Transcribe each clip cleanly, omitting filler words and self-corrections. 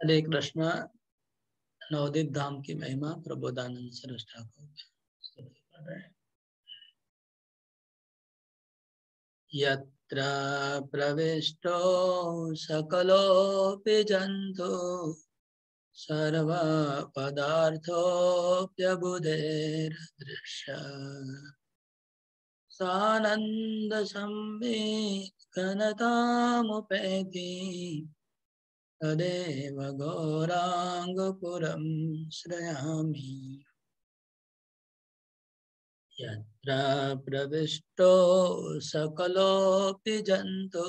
हरे कृष्ण। नवदीप धाम की महिमा प्रबोधानंद सरस ठाकुर। यत्र प्रविष्टो सकलोऽपि जन्तु सर्वपदार्थोऽप्यबुधेर्दृश्य सानन्दसंवित् घनतामुपैति तदेव गौराङ्गपुरं श्रयामि। यत्र प्रविष्टो सकलोऽपि जन्तु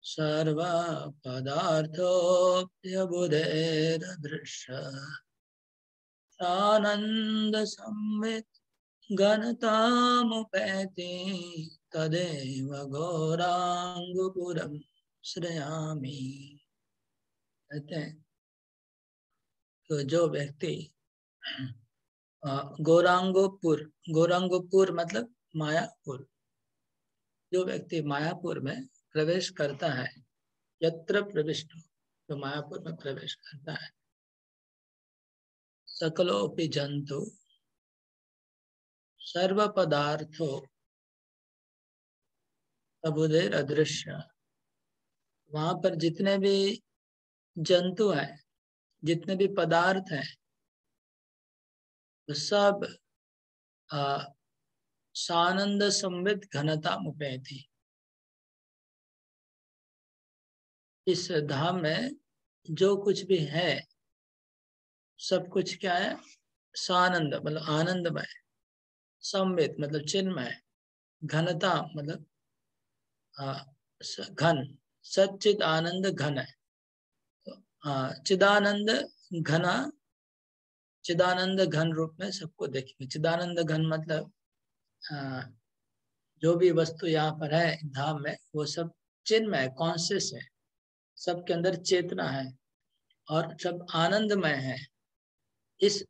सर्वपदार्थोऽप्यबुधेर्दृश्य सानन्दसंवित् घनतामुपैति तदेव गौराङ्गपुरं श्रयामि। कहते हैं तो जो व्यक्ति गौरांगोपुर, गौरांगोपुर मतलब मायापुर, जो व्यक्ति मायापुर में प्रवेश करता है, यत्र प्रविष्ट, जो मायापुर में प्रवेश करता है, सकलोपि जंतु सर्व पदार्थो अबुधेर अदृश्य, वहां पर जितने भी जंतु हैं, जितने भी पदार्थ हैं, वो सब सानंद संवित घनता मुपैति, इस धाम में जो कुछ भी है सब कुछ क्या है, सानंद मतलब आनंदमय, संवित मतलब चिन्मय, घनता मतलब घन, सच्चिद आनंद घन है। चिदानंद घना, चिदानंद घन रूप में सबको देखेंगे। चिदानंद घन मतलब जो भी वस्तु यहाँ पर है धाम में वो सब चिन्मय है, कॉन्शियस है, सबके अंदर चेतना है और सब आनंदमय है। इस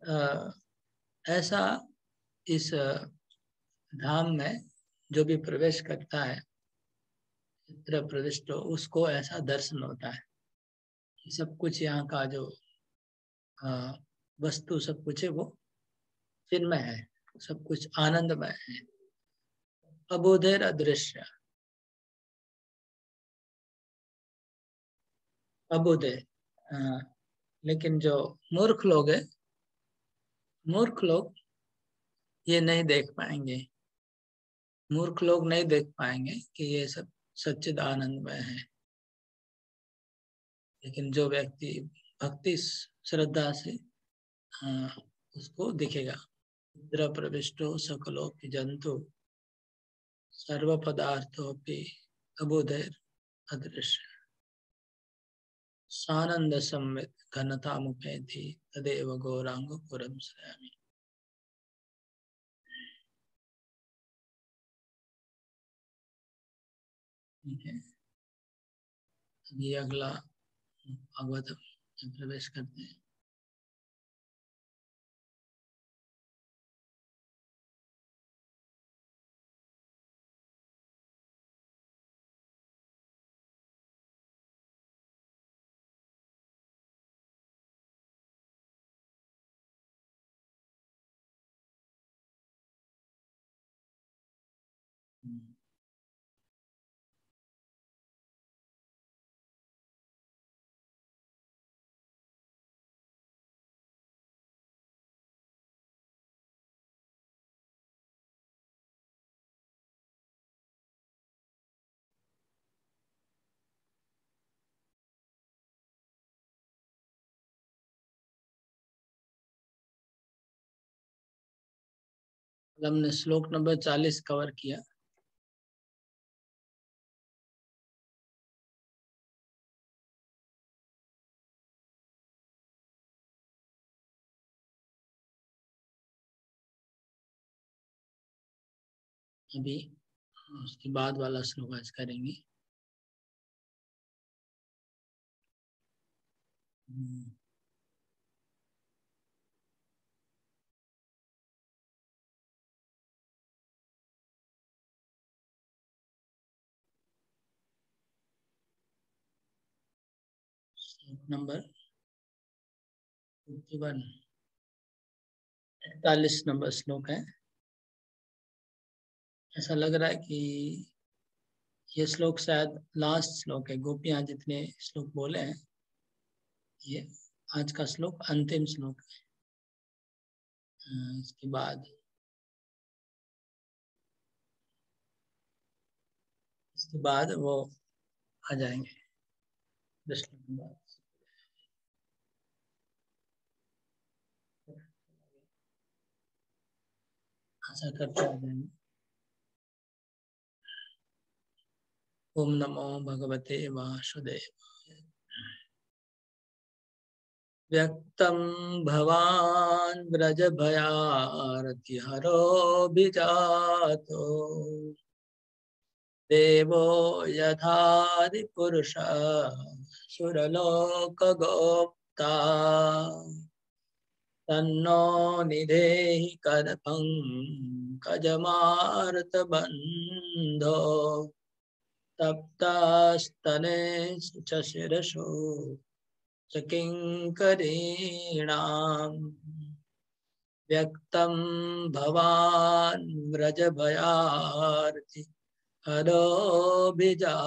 ऐसा इस धाम में जो भी प्रवेश करता है, चित्र प्रविष्ट, उसको ऐसा दर्शन होता है। सब कुछ यहाँ का जो वस्तु सब कुछ है वो चिन्मय है, सब कुछ आनंदमय है। अबोधेर अदृश्य, अबोधे, लेकिन जो मूर्ख लोग है, मूर्ख लोग ये नहीं देख पाएंगे, मूर्ख लोग नहीं देख पाएंगे कि ये सब सच्चिद आनंदमय है। लेकिन जो व्यक्ति भक्ति श्रद्धा से उसको दिखेगा। इंद्र प्रविष्टो सकलो की जंतु सर्व पदार्थों पे अबोधेर अदृश्य सानंद सम्मित घनता मुपैति तदेव गौरांग पुरम श्रयामि। ठीक है, अभी अगला भागवत में प्रवेश करते हैं। हमने श्लोक नंबर 40 कवर किया। अभी उसके बाद वाला श्लोक आज करेंगे। नंबर 51, 41 नंबर श्लोक है। ऐसा लग रहा है कि ये श्लोक शायद लास्ट श्लोक है। गोपियां जितने श्लोक बोले हैं, ये आज का श्लोक अंतिम श्लोक है। इसके बाद वो आ जाएंगे 10 श्लोक के बाद। आशा करते आ जाएंगे। ओम नमो भगवते वासुदेवाय। व्यक्तं भवान् व्रजभयार्तिहरोऽभिजातो देवो यथादिपुरुषः सुरलोकगोप्ता तन्नो निधेहि करपङ्कजमार्तबन्धो तप्तास्तनेषु च शिरसो च किङ्करीणाम्। व्यक्तं भवान् व्रजभयार्ति हरोऽभिजातो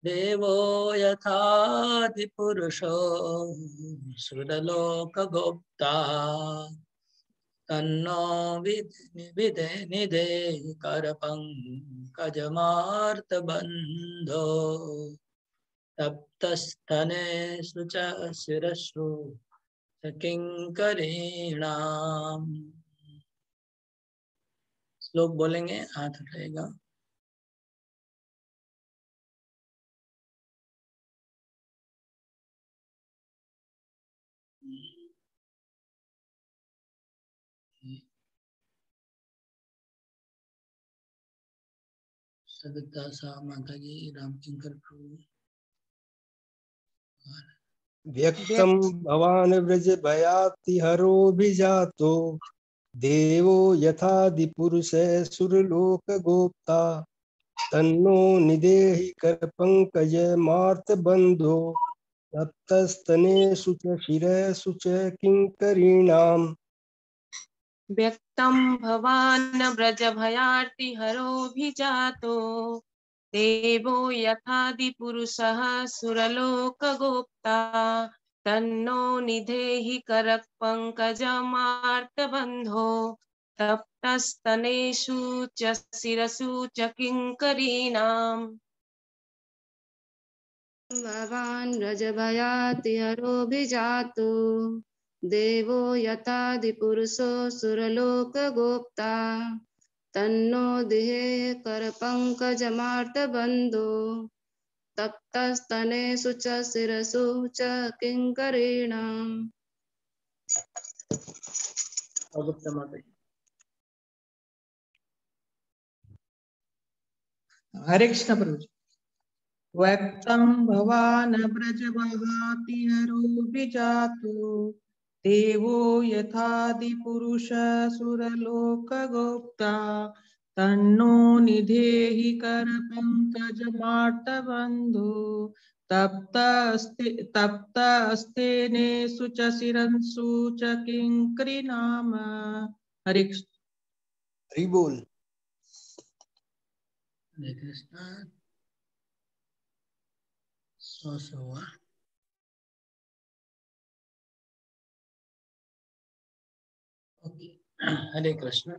देवो यथादिपुरुषो सुरलोकगोप्ता तन्नो निधेहि करपङ्कजमार्तबन्धो तप्तस्तनेषु च शिरसु च किङ्करीणाम्। श्लोक बोलेंगे, हाथ उठाएगा। सविता सा माता जी, रामकिंकर प्रभु। व्यक्तं भवान् व्रजभयार्तिहरोऽभिजातो देवो यथादिपुरुषः सुरलोकगोप्ता तन्नो निधेहि करपङ्कजमार्तबन्धो तप्तस्तनेषु च शिरसु च किङ्करीणाम्। व्यक्तं भवान् व्रजभयार्तिहरोऽभिजातो देवो यथादिपुरुषः सुरलोकगोप्ता तन्नो निधेहि करपङ्कजमार्तबन्धो तप्तस्तनेषु च शिरसु च किङ्करीणाम्। भवान् व्रजभयार्तिहरोऽभिजातो देवो यथादिपुरुषो सुरलोकगोप्ता तन्नो निधेहि करपङ्कजमार्तबन्धो तप्तस्तनेषु च शिरसु च किङ्करीणाम्। हरे कृष्ण प्रभु। व्यक्तं भवान् व्रजभयार्तिहरोऽभिजातो देवो यथादिपुरुषः सुरलोकगोप्ता तन्नो निधेहि करपङ्कजमार्तबन्धो तप्तस्तेनेषु च शिरसु च किङ्करीणाम्। हरे कृष्ण। हरि बोल। हरे कृष्ण। हुआ। हरे कृष्ण।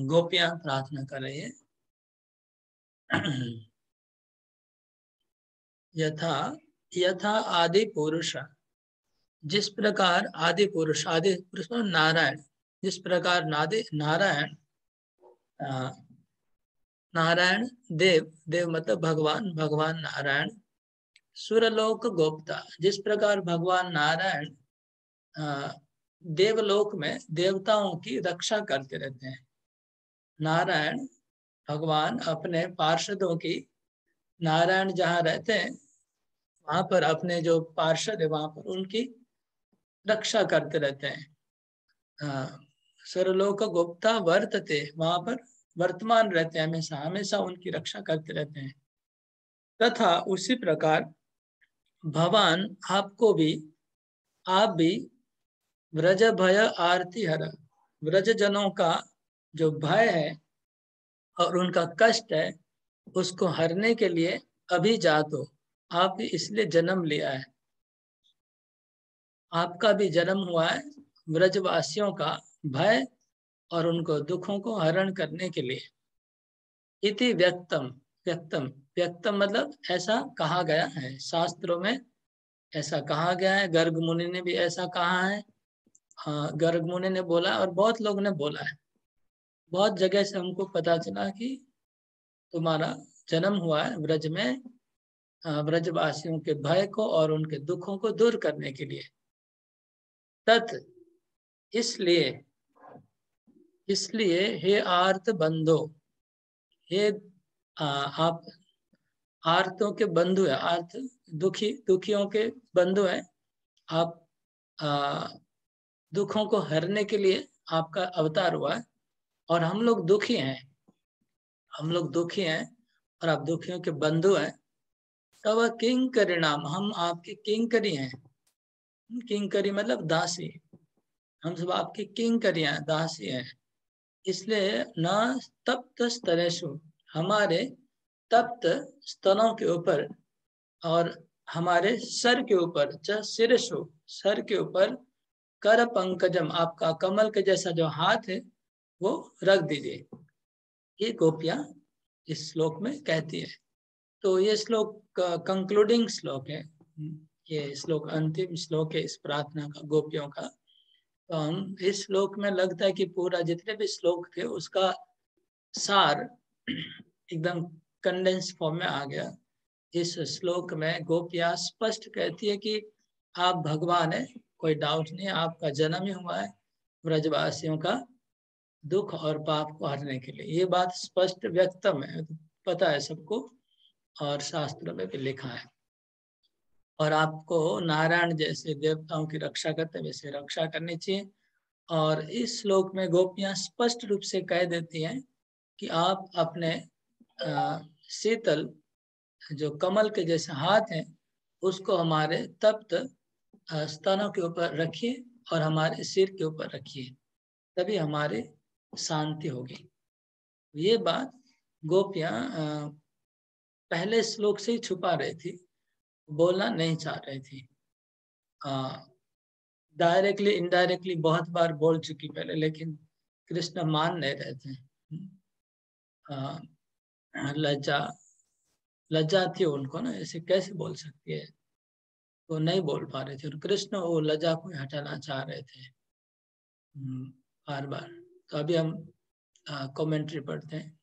गोपियां प्रार्थना कर रही है। यथा आदि पुरुष, जिस प्रकार आदि पुरुष नारायण, जिस प्रकार नारायण देव मतलब भगवान नारायण सुरलोक गोप्ता, जिस प्रकार भगवान नारायण देवलोक में देवताओं की रक्षा करते रहते हैं। नारायण भगवान अपने पार्षदों की, नारायण जहाँ रहते हैं वहां पर अपने जो पार्षद है वहां पर उनकी रक्षा करते रहते हैं। सुरलोक गुप्ता वर्तते, वहां पर वर्तमान रहते हैं, हमेशा हमेशा उनकी रक्षा करते रहते हैं। तथा उसी प्रकार भगवान आपको भी, आप भी व्रज भय आरती हर, व्रज जनों का जो भय है और उनका कष्ट है उसको हरने के लिए अभी जात हो। आप भी इसलिए जन्म लिया है, आपका भी जन्म हुआ है व्रजवासियों का भय और उनको दुखों को हरण करने के लिए। इति व्यक्तम, व्यक्तम व्यक्तम मतलब ऐसा कहा गया है, शास्त्रों में ऐसा कहा गया है। गर्ग मुनि ने भी ऐसा कहा है। गर्ग मुनि ने बोला और बहुत लोग ने बोला है। बहुत जगह से हमको पता चला कि तुम्हारा जन्म हुआ है ब्रज में, ब्रजवासियों के भय को और उनके दुखों को दूर करने के लिए। तत् इसलिए, इसलिए हे आर्त बंधो, हे आप आर्तों के बंधु है, आर्त दुखियों के बंधु है। आप दुखों को हरने के लिए आपका अवतार हुआ है और हम लोग दुखी हैं, हम लोग दुखी हैं और आप दुखियों के बंधु हैं। तब किंकरी नाम, हम आपके किंकरी हैं। किंकरी मतलब दासी, हम सब आपकी किंकरियां दासी हैं। इसलिए न तप्त स्तनेषु, हमारे तप्त स्तनों के ऊपर और हमारे सर के ऊपर, शिरसु सर के ऊपर, कर पंकजम आपका कमल के जैसा जो हाथ है वो रख दीजिए। ये गोपियां इस श्लोक में कहती है। तो ये श्लोक कंक्लूडिंग श्लोक है, ये श्लोक अंतिम श्लोक है इस प्रार्थना का, गोपियों का। तो हम इस श्लोक में लगता है कि पूरा जितने भी श्लोक थे उसका सार एकदम कंडेंस फॉर्म में आ गया। इस श्लोक में गोपियां स्पष्ट कहती है कि आप भगवान है, कोई डाउट नहीं, आपका जन्म ही हुआ है ब्रजवासियों का दुख और पाप को हरने के लिए। ये बात स्पष्ट व्यक्तम है, पता है सबको और शास्त्रों में भी लिखा है। और आपको नारायण जैसे देवताओं की रक्षा करते वैसे रक्षा करनी चाहिए। और इस श्लोक में गोपियां स्पष्ट रूप से कह देती हैं कि आप अपने शीतल जो कमल के जैसे हाथ हैं उसको हमारे तप्त स्तनों के ऊपर रखिए और हमारे सिर के ऊपर रखिए, तभी हमारी शांति होगी। ये बात गोपियां पहले श्लोक से ही छुपा रही थी, बोलना नहीं चाह रही थी। डायरेक्टली इनडायरेक्टली बहुत बार बोल चुकी पहले, लेकिन कृष्ण मान नहीं रहे थे। लज्जा थी उनको ना, ऐसे कैसे बोल सकती है, तो नहीं बोल पा रहे थे। और कृष्ण वो लज्जा को हटाना चाह रहे थे बार बार। तो अभी हम कमेंट्री पढ़ते हैं।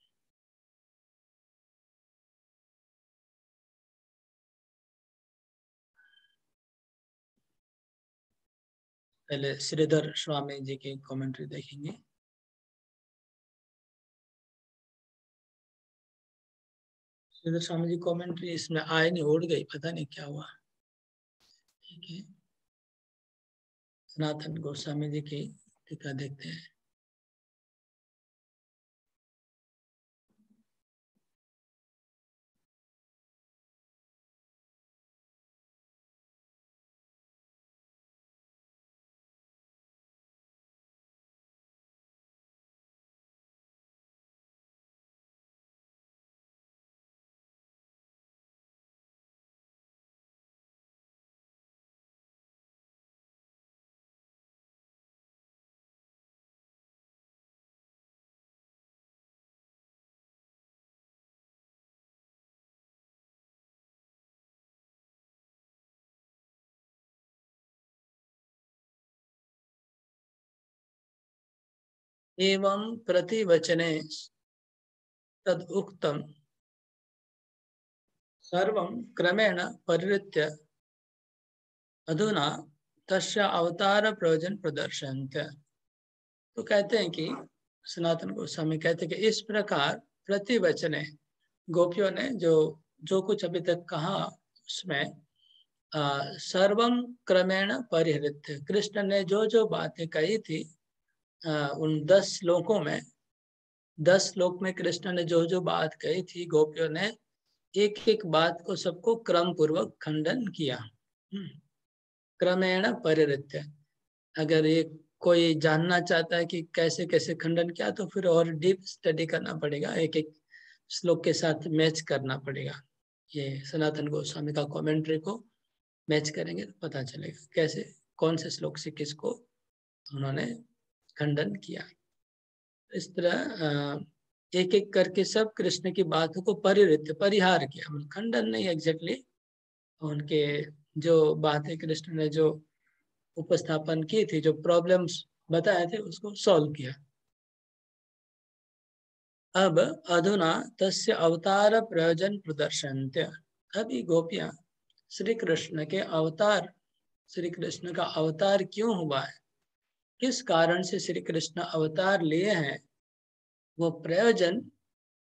पहले श्रीधर स्वामी जी की कमेंट्री देखेंगे। श्रीधर स्वामी जी कमेंट्री इसमें आए नहीं, उड़ गई, पता नहीं क्या हुआ। ठीक है, सनातन गोस्वामी जी की टीका देखते हैं। एवं प्रतिवचने तद उक्तम सर्वं क्रमेण परिवृत्य अधुना तस्य अवतार प्रयोजन प्रदर्शयन्ते। तो कहते हैं कि सनातन गोस्वामी कहते हैं कि इस प्रकार प्रतिवचने, गोपियों ने जो कुछ अभी तक कहा उसमें सर्वम क्रमेण परिहृत्य, कृष्ण ने जो जो बातें कही थी उन 10 श्लोकों में 10 श्लोक में कृष्ण ने जो जो बात कही थी, गोपियों ने एक एक बात को सबको क्रम पूर्वक खंडन किया। क्रमेण परिवृत्य। अगर ये कोई जानना चाहता है कि कैसे कैसे खंडन किया, तो फिर और डीप स्टडी करना पड़ेगा, एक एक श्लोक के साथ मैच करना पड़ेगा। ये सनातन गोस्वामी का कमेंट्री को मैच करेंगे तो पता चलेगा कैसे कौन से श्लोक से किसको उन्होंने खंडन किया। इस तरह एक एक करके सब कृष्ण की बातों को परिहार किया, मतलब खंडन नहीं एग्जैक्टली, उनके जो बातें कृष्ण ने जो उपस्थापन की थी, जो प्रॉब्लम्स बताए थे, उसको सॉल्व किया। अब अधुना तस्य अवतार प्रयोजन प्रदर्शन्ते। अभी गोपियां श्री कृष्ण के अवतार, श्री कृष्ण का अवतार क्यों हुआ है, किस कारण से श्री कृष्ण अवतार लिए हैं, वो प्रयोजन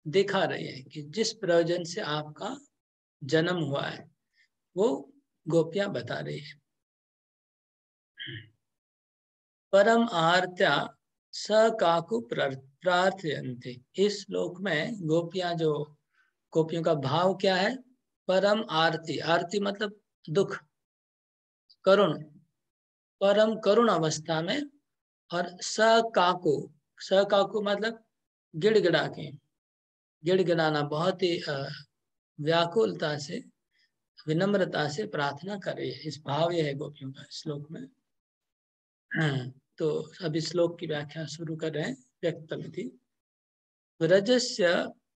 दिखा रहे हैं कि जिस प्रयोजन से आपका जन्म हुआ है वो गोपियां बता रही है। परम आर्त्या सकाकु प्रार्थयन्ते। इस श्लोक में गोपियां जो, गोपियों का भाव क्या है, परम आरती, आरती मतलब दुख, करुण, परम करुण अवस्था में, और सकाकु, सकाकु मतलब गिड़गिड़ा के, गिड़गिड़ाना, बहुत ही व्याकुलता से, विनम्रता से प्रार्थना करे, इस भाव ये है गोपियों का श्लोक में। तो अभी श्लोक की व्याख्या शुरू कर रहे हैं। व्यक्तमिति व्रजस्य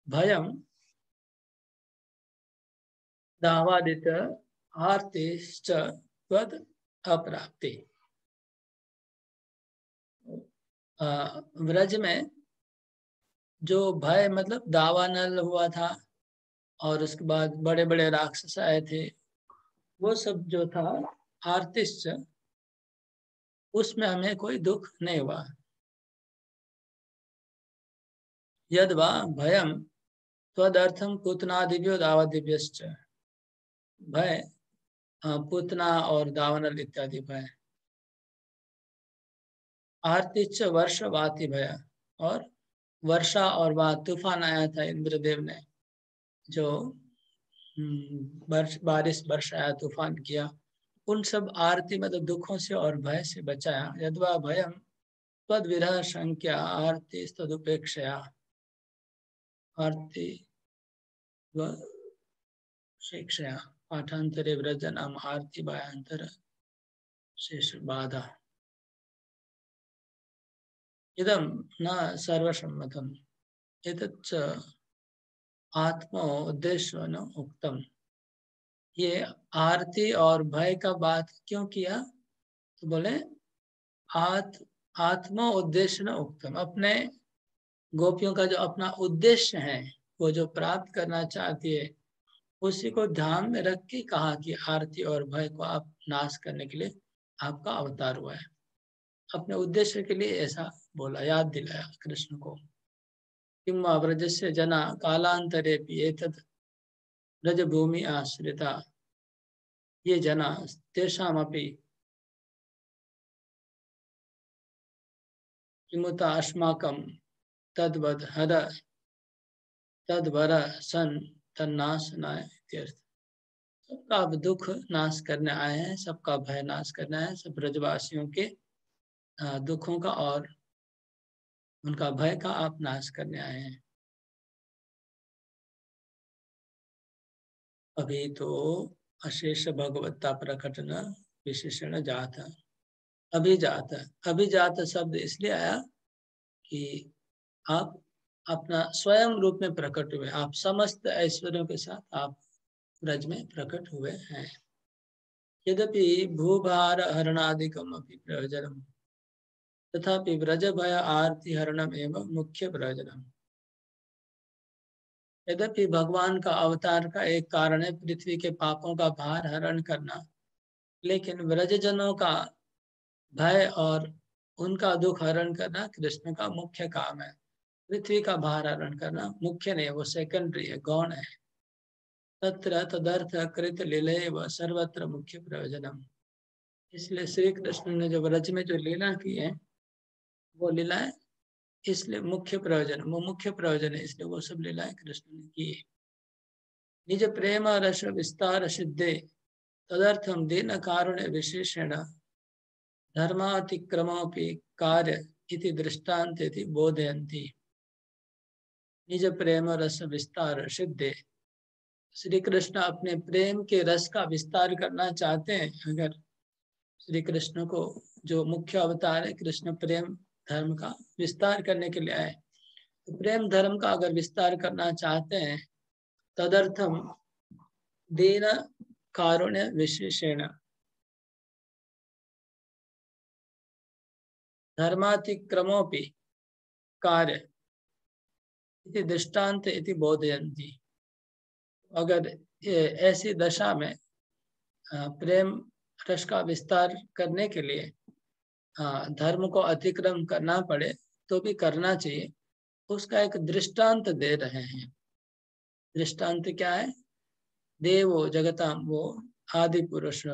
भयम दावादित आर्तिश्च त्वद अप्राप्ति। व्रज में जो भय, मतलब दावानल हुआ था, और उसके बाद बड़े बड़े राक्षस आए थे, वो सब जो था आर्तिश्च, उसमें हमें कोई दुख नहीं हुआ। यद्वा भयम त्वदर्थम पूतनादिभ्यो दावादिभ्यश्च। भय पूतना और दावानल इत्यादि भय। आर्तिश्च वर्षवाति भय, और वर्षा और वह तूफान आया था इंद्रदेव ने, जो बारिश बरसाया, तूफान किया, उन सब आरती मतलब दुखों से और भय से बचाया। यद्वा भयम तद विरह संख्या आरती तदुपेक्षया। आरती शिक्षया पाठांतरे व्रजनाम आरती बायांतर शेष बाधा। इदम न सर्वसम्मतम एतच्च आत्मोद्देश्य न उक्तम। ये आरती और भय का बात क्यों किया, तो बोले आत्मा उद्देश्य न उक्तम, अपने गोपियों का जो अपना उद्देश्य है, वो जो प्राप्त करना चाहती है, उसी को ध्यान में रख के कहा कि आरती और भय को आप नाश करने के लिए आपका अवतार हुआ है। अपने उद्देश्य के लिए ऐसा बोला, याद दिलाया कृष्ण को। किम व्रजस्य जना कालांतरे एतद् ब्रजभूमि आश्रिता ये जना तेषामपि किमुता अस्माकं तद्वद हर तद्वर सन तन्नाशनाय इत्यर्थ। सबका अब दुख नाश करने आए हैं, सबका भय नाश करना है, सब ब्रजवासियों के दुखों का और उनका भय का आप नाश करने आए हैं। अभी तो अशेष भगवत्ता प्रकटन विशेषण जात, अभिजात, अभिजात शब्द इसलिए आया कि आप अपना स्वयं रूप में प्रकट हुए, आप समस्त ऐश्वर्यों के साथ आप ब्रज में प्रकट हुए हैं। यद्यपि भूभार हरणादिकम अपि प्रयोजनम तथापि ब्रज भय आरती हरणम एवं मुख्य प्रयोजनम। यद्यपि भगवान का अवतार का एक कारण है पृथ्वी के पापों का भार हरण करना, लेकिन ब्रजजनों का भय और उनका दुख हरण करना कृष्ण का मुख्य काम है। पृथ्वी का भार हरण करना मुख्य नहीं, वो सेकेंडरी है, गौण है। तत्र तदर्थ कृत लीले व सर्वत्र मुख्य प्रयोजनम। इसलिए श्री कृष्ण ने जो ब्रज में जो लीला की है, वो लीलाएं इसलिए मुख्य प्रयोजन है, इसलिए वो सब लीलाएं कृष्ण ने की। निज प्रेम रस विस्तार सिद्धे तदर्थम दीन कारुण्य विशेषण धर्मातिक्रमोपि कार्य इति दृष्टान्त इति बोधयन्ति। निज प्रेम रस विस्तार सिद्धे, श्री कृष्ण अपने प्रेम के रस का विस्तार करना चाहते हैं। अगर श्री कृष्ण को, जो मुख्य अवतार है, कृष्ण प्रेम धर्म का विस्तार करने के लिए आए, तो प्रेम धर्म का अगर विस्तार करना चाहते हैं, तदर्थम दीन कारुण्य विशेषेण धर्मातिक्रमोपि कार्य इति दृष्टांत इति बोधयन्ति। अगर ऐसी दशा में प्रेम रस का विस्तार करने के लिए धर्म को अतिक्रम करना पड़े तो भी करना चाहिए, उसका एक दृष्टांत दे रहे हैं। दृष्टांत क्या है? देवो जगताम, वो आदि पुरुष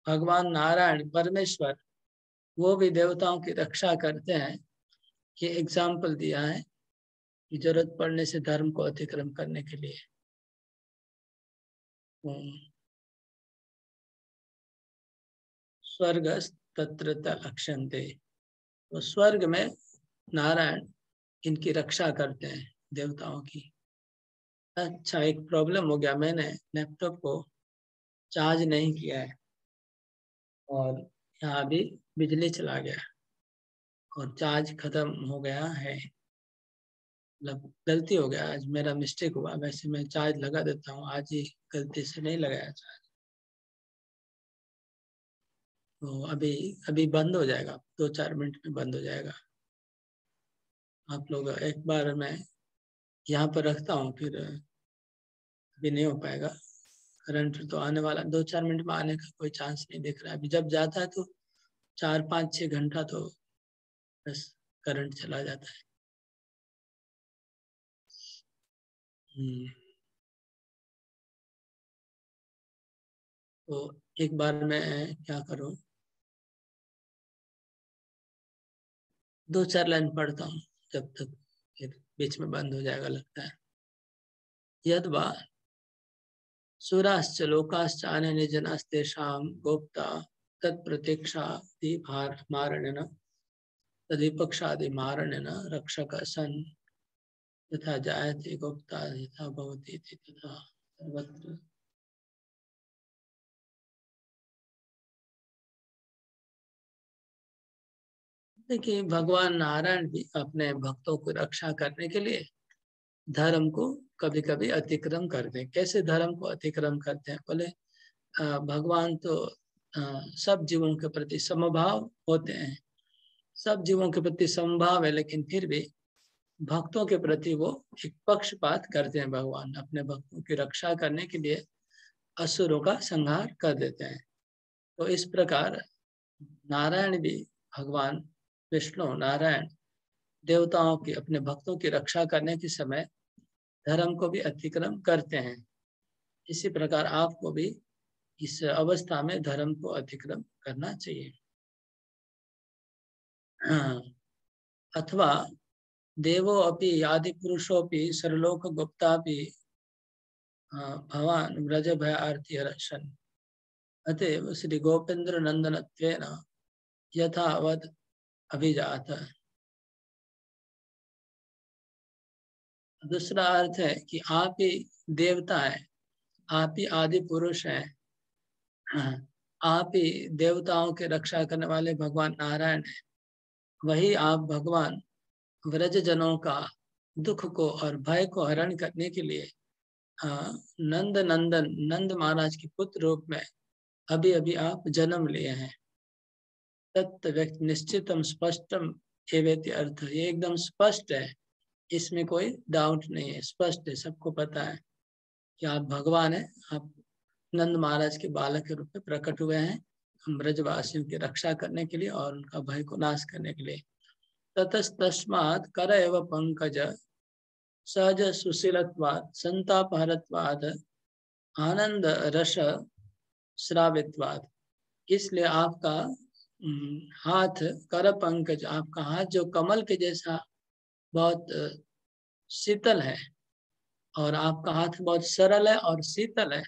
भगवान नारायण परमेश्वर, वो भी देवताओं की रक्षा करते हैं। ये एग्जाम्पल दिया है कि जरूरत पड़ने से धर्म को अतिक्रम करने के लिए। स्वर्ग तत्र लक्ष्यन्ते, तो स्वर्ग में नारायण इनकी रक्षा करते हैं, देवताओं की। अच्छा, एक प्रॉब्लम हो गया, मैंने लैपटॉप को चार्ज नहीं किया है और यहाँ भी बिजली चला गया और चार्ज खत्म हो गया है। मतलब गलती हो गया, आज मेरा मिस्टेक हुआ। वैसे मैं चार्ज लगा देता हूँ, आज ही गलती से नहीं लगाया चार्ज। तो अभी बंद हो जाएगा, 2-4 मिनट में बंद हो जाएगा। आप लोग एक बार मैं यहाँ पर रखता हूँ, फिर अभी नहीं हो पाएगा। करंट तो आने वाला, 2-4 मिनट में आने का कोई चांस नहीं दिख रहा है। अभी जब जाता है तो 4-5-6 घंटा तो बस करंट चला जाता है। तो एक बार मैं क्या करूँ, 2-4 लाइन पढ़ता हूँ, जब तक फिर बीच में बंद हो जाएगा लगता है। यद्वा सुराश्च लोकाश्च अनन्य जनास्तेषां गोप्ता तत्प्रतीक्षादि मारणेन तद्विपक्षादि मारणेन रक्षक सन् यथा जायते गोप्ता यथा भवति तथा सर्वत्र। देखिए, भगवान नारायण भी अपने भक्तों को रक्षा करने के लिए धर्म को कभी कभी अतिक्रम करते हैं। कैसे धर्म को अतिक्रम करते हैं? बोले भगवान तो सब जीवों के प्रति समभाव होते हैं, सब जीवों के प्रति समभाव है, लेकिन फिर भी भक्तों के प्रति वो एक पक्षपात करते हैं। भगवान अपने भक्तों की रक्षा करने के लिए असुरों का संहार कर देते हैं। तो इस प्रकार नारायण भी, भगवान विष्णु नारायण देवताओं की, अपने भक्तों की रक्षा करने के समय धर्म को भी अतिक्रम करते हैं। इसी प्रकार आपको भी इस अवस्था में धर्म को अतिक्रम करना चाहिए। अथवा देवो अपि आदि पुरुषोपि सर्वलोक गुप्तापि भवान व्रज भय आरती हर्षन् अतएव श्री गोपेन्द्र नंदनत्वेन यथावत् अभिजात। दूसरा अर्थ है कि आप ही देवता हैं, आप ही आदि पुरुष हैं, आप ही देवताओं के रक्षा करने वाले भगवान नारायण हैं। वही आप भगवान व्रज जनों का दुख को और भय को हरण करने के लिए नंद नंदन, नंद महाराज के पुत्र रूप में अभी अभी आप जन्म लिए हैं। तत्व व्यक्त निश्चितम स्पष्टम एवेति अर्थ, ये एकदम स्पष्ट है, इसमें कोई डाउट नहीं है, स्पष्ट है, सबको पता है कि आप भगवान हैं। आप नंद महाराज के बालक के रूप में प्रकट हुए हैं ब्रजवासियों की रक्षा करने के लिए और उनका भय को नाश करने के लिए। ततस्तस्मात् कर एव पंकज सहज सुशीलत्वात् संतापहरत्वात् आनंद रस श्रावित्वात्, इसलिए आपका हाथ कर पंकज, आपका हाथ जो कमल के जैसा बहुत शीतल है और आपका हाथ बहुत सरल है और शीतल है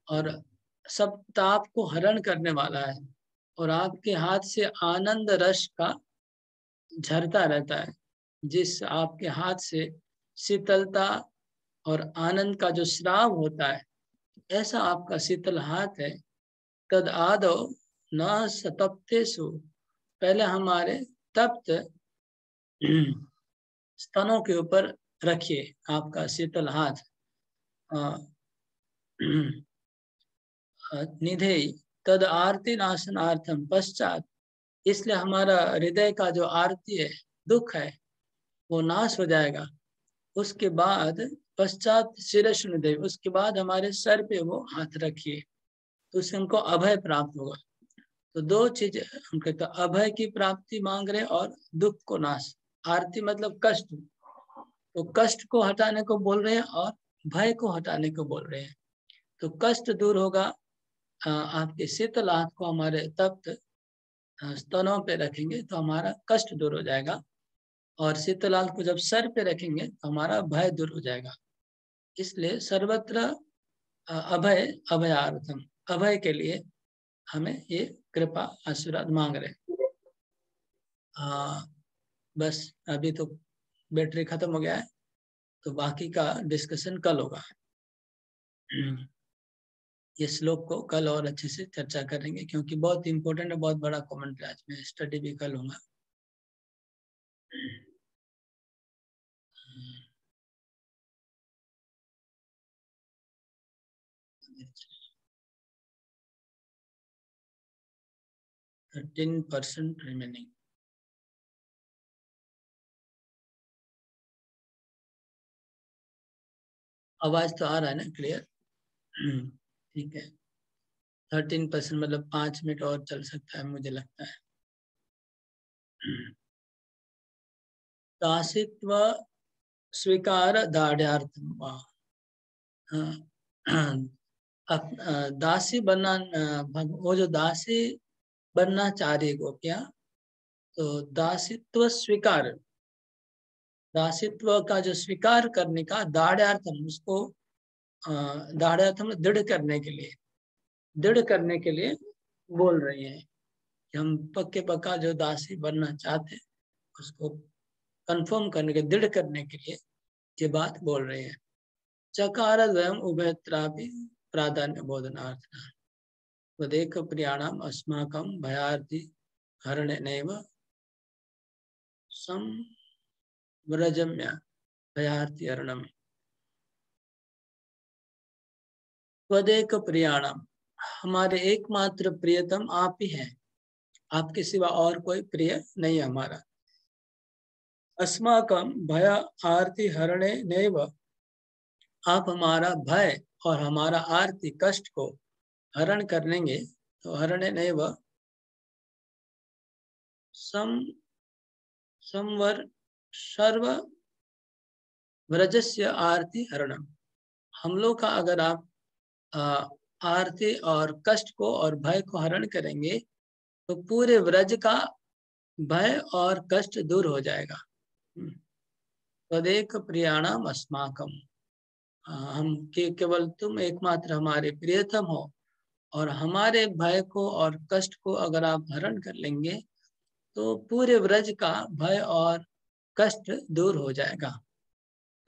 और सब ताप को हरण करने वाला है और आपके हाथ से आनंद रस का झरता रहता है। जिस आपके हाथ से शीतलता और आनंद का जो श्राव होता है, ऐसा आपका शीतल हाथ है। तद आदो न सतप्तेषु, पहले हमारे तप्त स्तनों के ऊपर रखिए आपका शीतल हाथ। निधे तद आरती नाशनार्थम पश्चात, इसलिए हमारा हृदय का जो आरती है, दुख है, वो नाश हो जाएगा। उसके बाद पश्चात शिरस निधे, उसके बाद हमारे सर पे वो हाथ रखिए, तो उससे हमको अभय प्राप्त होगा। तो दो चीज हम कहते हैं, अभय की प्राप्ति मांग रहे और दुख को नाश। आरती मतलब कष्ट, तो कष्ट को हटाने को बोल रहे हैं और भय को हटाने को बोल रहे हैं। तो कष्ट दूर होगा, आपके शीतल हाथ को हमारे तप्त स्तनों पे रखेंगे तो हमारा कष्ट दूर हो जाएगा, और शीतल हाथ को जब सर पे रखेंगे तो हमारा भय दूर हो जाएगा। इसलिए सर्वत्र अभय अभयार्थम, अभय के लिए हमें ये कृपा आशीर्वाद मांग रहे हैं। बस अभी तो बैटरी खत्म हो गया है, तो बाकी का डिस्कशन कल होगा। ये श्लोक को कल और अच्छे से चर्चा करेंगे, क्योंकि बहुत इंपॉर्टेंट है, बहुत बड़ा कमेंट आज में स्टडी भी कल होगा। तो 13% रिमेनिंग। आवाज तो आ रहा है ना क्लियर? ठीक है, 13% मतलब 5 मिनट और चल सकता है मुझे लगता है। दासित्व स्वीकार दाढ़्यार्थम, दासी बनना, वो जो दासी बनना चाह रही गोपियां, तो दासित्व स्वीकार, दासित्व का जो स्वीकार करने का दाढ़्यार्थम, उसको दाढ़्यार्थम दृढ़ करने के लिए, दृढ़ करने के लिए बोल रही हैं कि हम पक्के पक्का जो दासी बनना चाहते हैं उसको कंफर्म करने के, दृढ़ करने के लिए ये बात बोल रहे हैं। चकार द्वयम उभयत्रापि प्राधान्य बोधनार्थ तदेक प्रियाणाम अस्माकं भयार्ति हरणेनैव संव्रजम्य भयार्ति हरणम। तदेक प्रियाणाम, हमारे एकमात्र प्रियतम आप ही हैं, आपके सिवा और कोई प्रिय नहीं हमारा। अस्माकं भय आरती हरणे नैव, आप हमारा भय और हमारा आरती कष्ट को हरण कर लेंगे, तो हरणे नैव संवर सर्व व्रजस्य आरती हरणम, हम लोग का अगर आप आरती और कष्ट को और भय को हरण करेंगे तो पूरे व्रज का भय और कष्ट दूर हो जाएगा। तदेक प्रियाणाम अस्माकम, हम केवल तुम एकमात्र हमारे प्रियतम हो, और हमारे भय को और कष्ट को अगर आप हरण कर लेंगे तो पूरे व्रज का भय और कष्ट दूर हो जाएगा।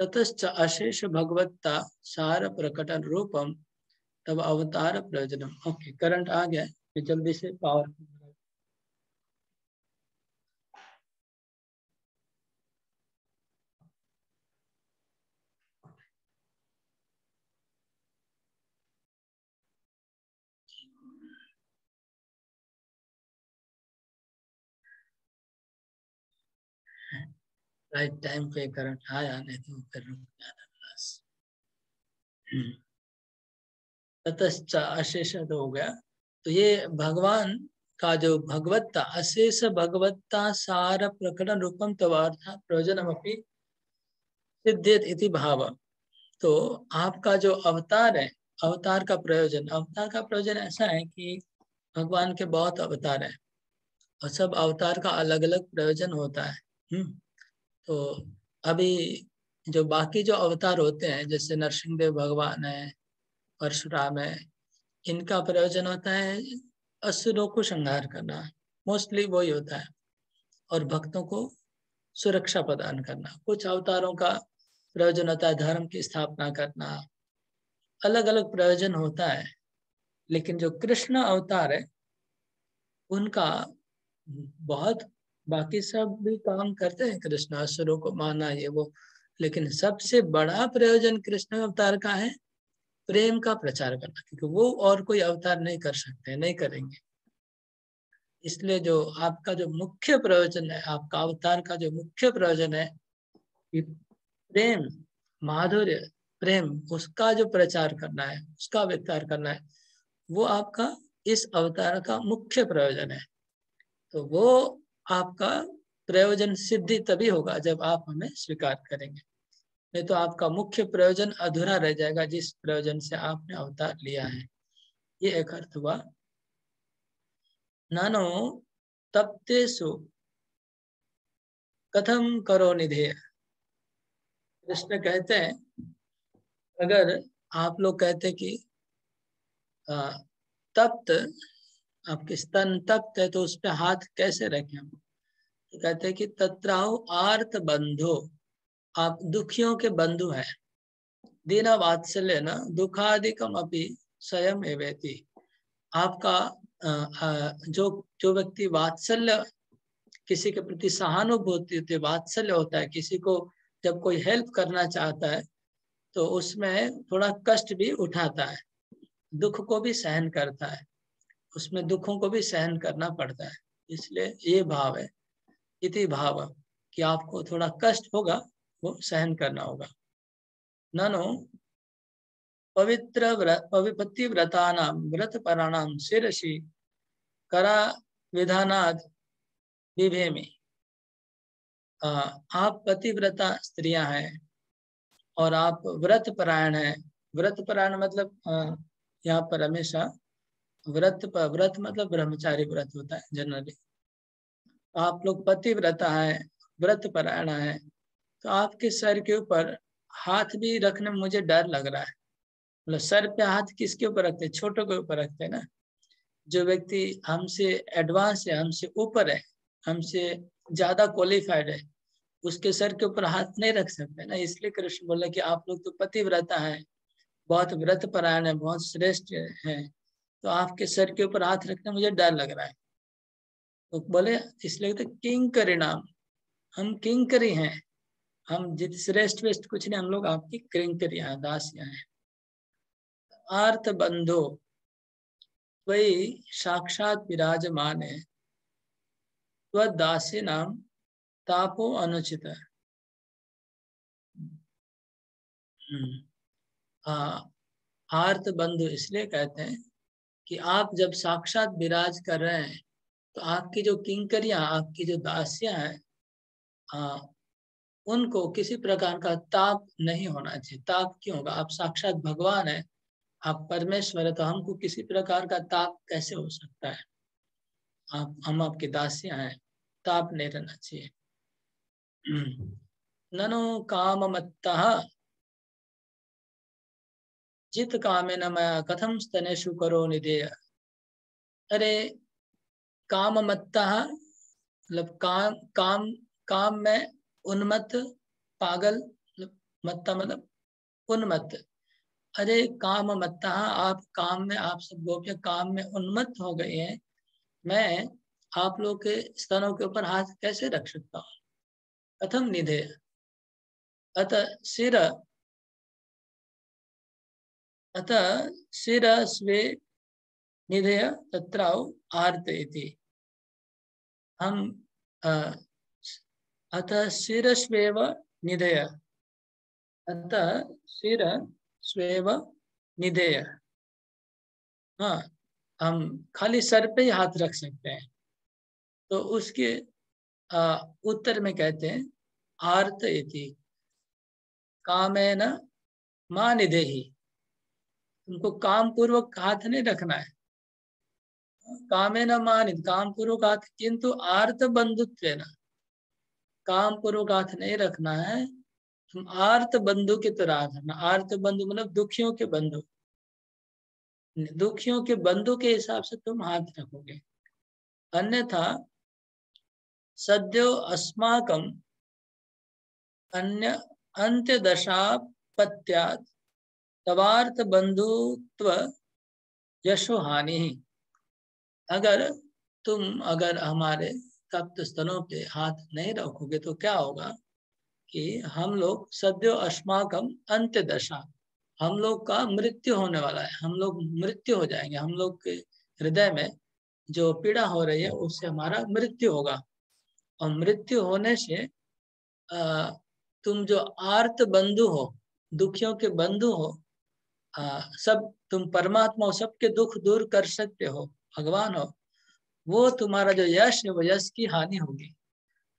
ततश्च अशेष भगवत्ता सार प्रकटन रूपम तब अवतार प्रयोजनम। ओके, करंट आ गया, मैं जल्दी से पावर राइट टाइम पे करंट आया, नहीं तो फिर रुक जाता क्लास। ततश्च अशेष तो हो गया, तो ये भगवान का जो भगवत्ता, अशेष भगवत्ता सार प्रकटन रूपम तवार्थ प्रयोजनम अपनी सिद्ध्येत इति भाव। तो आपका जो अवतार है, अवतार का प्रयोजन, अवतार का प्रयोजन ऐसा है कि भगवान के बहुत अवतार है और सब अवतार का अलग अलग प्रयोजन होता है। तो अभी जो बाकी जो अवतार होते हैं जैसे नरसिंहदेव भगवान है, परशुराम है, इनका प्रयोजन होता है असुरों को संहार करना, मोस्टली वही होता है, और भक्तों को सुरक्षा प्रदान करना। कुछ अवतारों का प्रयोजन होता है धर्म की स्थापना करना, अलग अलग प्रयोजन होता है। लेकिन जो कृष्ण अवतार है उनका बहुत, बाकी सब भी काम करते हैं कृष्ण, असुरों को मारना ये वो, लेकिन सबसे बड़ा प्रयोजन कृष्ण अवतार का है प्रेम का प्रचार करना, क्योंकि वो और कोई अवतार नहीं कर सकते, नहीं करेंगे। इसलिए जो आपका जो मुख्य प्रयोजन है, आपका अवतार का जो मुख्य प्रयोजन है कि प्रेम, माधुर्य, प्रेम, उसका जो प्रचार करना है, उसका विस्तार करना है, वो आपका इस अवतार का मुख्य प्रयोजन है। तो वो आपका प्रयोजन सिद्धि तभी होगा जब आप हमें स्वीकार करेंगे, नहीं तो आपका मुख्य प्रयोजन अधूरा रह जाएगा जिस प्रयोजन से आपने अवतार लिया है। ये एक अर्थ हुआ। नानो तप्तेषु कथम करो निधेय। कृष्ण कहते हैं अगर आप लोग कहते कि तप्त, आपके स्तन तप्त है तो उस पे हाथ कैसे रखें हम, तो कहते हैं कि तत्राहु आर्त बंधो, आप दुखियों के बंधु हैं। दीना वात्सल्य न दुखादिकम अपि स्वयं एवेति। आपका जो जो व्यक्ति वात्सल्य, किसी के प्रति सहानुभूति होती है, वात्सल्य होता है, किसी को जब कोई हेल्प करना चाहता है तो उसमें थोड़ा कष्ट भी उठाता है, दुख को भी सहन करता है, उसमें दुखों को भी सहन करना पड़ता है। इसलिए ये भाव है, इति भाव, कि आपको थोड़ा कष्ट होगा, वो सहन करना होगा। ननु पविपत्ति व्रतानां व्रत पराणां शिरसि करा विधानाद विभेमि। आप पतिव्रता स्त्रियां हैं और आप व्रत परायण हैं। व्रत परायण मतलब यहाँ पर हमेशा व्रत मतलब ब्रह्मचारी व्रत होता है जनरली। आप लोग पतिव्रता है, व्रत परायण है, तो आपके सर के ऊपर हाथ भी रखने में मुझे डर लग रहा है। मतलब सर पे हाथ किसके ऊपर रखते हैं? छोटों के ऊपर रखते हैं ना। जो व्यक्ति हमसे एडवांस है, हमसे ऊपर है, हमसे ज्यादा क्वालिफाइड है, उसके सर के ऊपर हाथ नहीं रख सकते ना। इसलिए कृष्ण बोला कि आप लोग तो पतिव्रता है, बहुत व्रत परायण है, बहुत श्रेष्ठ है, तो आपके सर के ऊपर हाथ रखने मुझे डर लग रहा है। तो बोले इसलिए तो किंकरी नाम, हम किंकरी हैं, हम जित श्रेष्ठ वेष्ट कुछ नहीं, हम लोग आपकी किंकरियां, दासियां हैं। आर्थ बंधो वही साक्षात विराजमान है, दासी नाम तापो अनुचित। आर्त बंधु इसलिए कहते हैं कि आप जब साक्षात विराज कर रहे हैं तो आपकी जो किंकरियां, आपकी जो दासियां हैं, उनको किसी प्रकार का ताप नहीं होना चाहिए। ताप क्यों होगा? आप साक्षात भगवान है, आप परमेश्वर है, तो हमको किसी प्रकार का ताप कैसे हो सकता है? हम आपकी दासियां हैं, ताप नहीं रहना चाहिए। ननु काममत्तः जित कामेन मया कथम स्तनेषु करो निधेय। अरे काममत्तः मतलब काम में उन्मत्त, पागल, मत्ता मतलब उन्मत्त। अरे काममत्तः, आप काम में, आप सब गोपियां काम में उन्मत्त हो गई हैं, मैं आप लोग के स्तनों के ऊपर हाथ कैसे रख सकता हूँ? कथम निधेय। अतः शिर स्वे निधेय तत्राउ आर्त इति। हम अतः शिर स्वेव निधेय, अतः शिर स्वेव निधेय। हाँ, हम खाली सर पे ही हाथ रख सकते हैं। तो उसके उत्तर में कहते हैं आर्त इति कामेन मा निधेहि। तुमको काम पूर्वक हाथ नहीं रखना है, कामेन मा निधि, काम पूर्वक हाथ, किंतु आर्त बंधुत्वेन, काम पूर्वक हाथ नहीं रखना है, तुम आर्त बंधु की तरह हाथ रखना। आर्त बंधु मतलब दुखियों के बंधु, दुखियों के बंधु के हिसाब से तुम हाथ रखोगे। अन्यथा सद्यो अस्माकम अन्य अंत्यदशापत्यात् तवार्थ बंधुत्व यशो हानि। अगर हमारे तप्त स्थलों पे हाथ नहीं रखोगे तो क्या होगा कि हम लोग सद्यो अस्माकम अंत्य दशा, हम लोग का मृत्यु होने वाला है, हम लोग मृत्यु हो जाएंगे, हम लोग के हृदय में जो पीड़ा हो रही है उससे हमारा मृत्यु होगा। और मृत्यु होने से तुम जो आर्त बंधु हो, दुखियों के बंधु हो, सब तुम परमात्मा हो, सबके दुख दूर कर सकते हो, भगवान हो, वो तुम्हारा जो यश है वो यश की हानि होगी।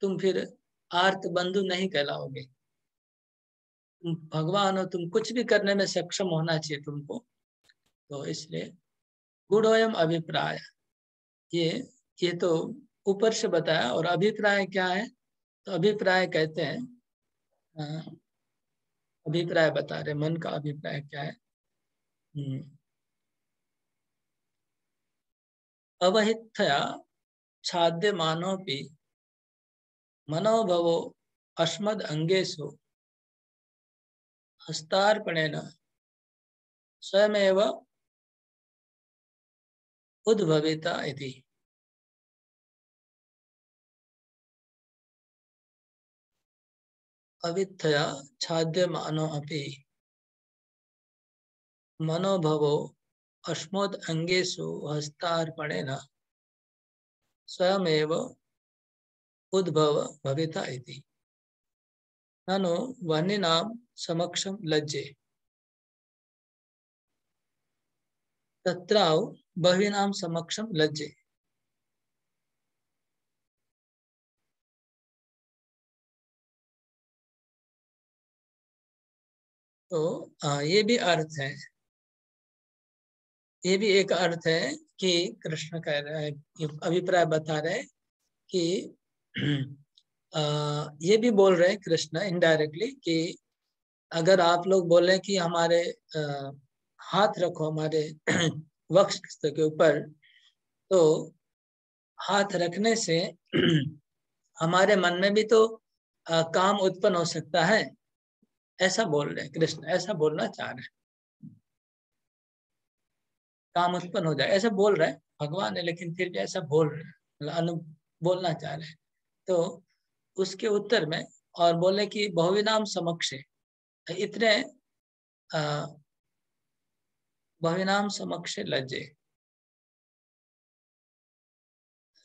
तुम फिर आर्त बंधु नहीं कहलाओगे। तुम भगवान हो, तुम कुछ भी करने में सक्षम होना चाहिए तुमको। तो इसलिए गुणोयम अभिप्राय, ये तो ऊपर से बताया। और अभिप्राय क्या है? तो अभिप्राय कहते हैं, अभिप्राय बता रहे मन का अभिप्राय क्या है। अवहितया छाद्य मानोपि मनोभवो अस्मद अंगेषु हस्तार्पणेन स्वयमेव उद्भविता इति। अविद्या छाद्यमानो अपि मनोभवो अस्मद् अंगेषु हस्तार्पणेन स्वयमेव उद्भव भविता इति। ननु वह्निनां समक्षं लज्जे तत्राव बह्वीनां समक्षं लज्जे। तो ये भी अर्थ है, ये भी एक अर्थ है कि कृष्ण कह रहे हैं, अभिप्राय बता रहे कि ये भी बोल रहे हैं कृष्ण इनडायरेक्टली कि अगर आप लोग बोले कि हमारे हाथ रखो हमारे वक्ष के ऊपर, तो हाथ रखने से हमारे मन में भी तो काम उत्पन्न हो सकता है, ऐसा बोल रहे हैं कृष्ण, ऐसा बोलना चाह रहे हैं। काम उत्पन्न हो जाए ऐसा बोल रहे हैं भगवान है, लेकिन फिर भी ऐसा बोल रहे हैं, बोलना चाह रहे हैं। तो उसके उत्तर में और बोले कि बहुविनाम समक्ष, इतने बहुविनाम समक्ष लज्जे,